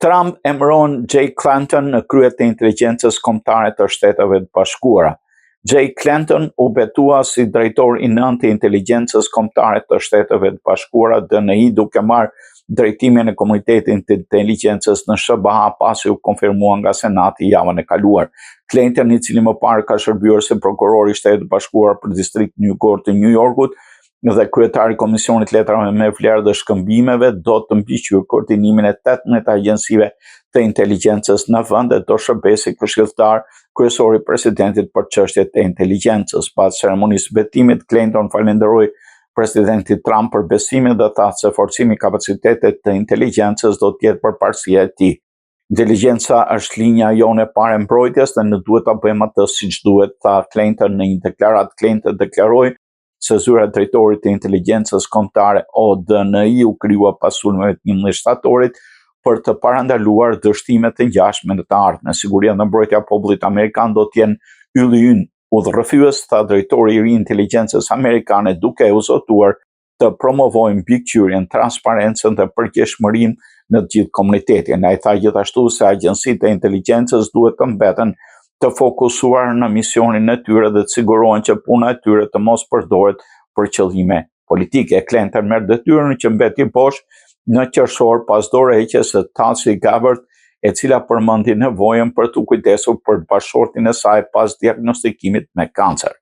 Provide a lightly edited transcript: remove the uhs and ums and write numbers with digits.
Trump emëron Jay Clayton në krye të inteligjencës kombëtare të Shteteve të Bashkuara. Jay Clayton u betua si drejtor i nëntë të inteligjencës kombëtare të Shteteve të Bashkuara (DNI) duke marrë drejtimin e komunitetit të inteligjencës në SBA pasi u konfirmua nga Senati javën e kaluar. Clayton, i cili më parë ka shërbyer si prokuror i Shtetit të Bashkuar për distriktin jugor të New Yorkut dhe kryetari i Komisionit Letrave me vlerë dhe shkëmbimeve, do të mbikëqyrë koordinimin e 18 agjencive të inteligjencës në vend dhe do shërbesi këshilltar kryesor i presidentit për çështjet e inteligjencës. Pas ceremonisë betimit, Clayton falenderoi presidentin Trump për besimin dhe tha se forcimi i kapacitetet të inteligjencës do të jetë përparësia e tij. Inteligjenca është linja jone e parë e mbrojtjes dhe ne duhet ta bëjmë atë siç duhet, tha Clayton në një deklaratë. Clayton deklaroi se zyra e drejtorit të inteligjencës kombëtare (DNI) u krijua pas sulmeve të 11 shtatorit për të parandaluar dështime të ngjashme në të ardhmen. Siguria dhe mbrojtja e popullit amerikan do të jenë ylli ynë udhërrëfyes, tha drejtori i ri i inteligjencës amerikane, duke u zotuar të promovojnë mbikëqyrjen, transparencën dhe përgjegjësinë në të gjithë komunitetin. Ai tha gjithashtu se agjencitë e inteligjencës duhet të mbeten të fokusuar në misionin e tyre dhe të sigurohen që puna e tyre të mos përdoret për qëllime politike. Clayton merr detyrën që mbeti poshtë në qershor pas dorëheqjes së Tulsi Gabbard, e cila përmendi nevojën për të kujdesur për bashkëshortin e saj pas diagnostikimit me kancer.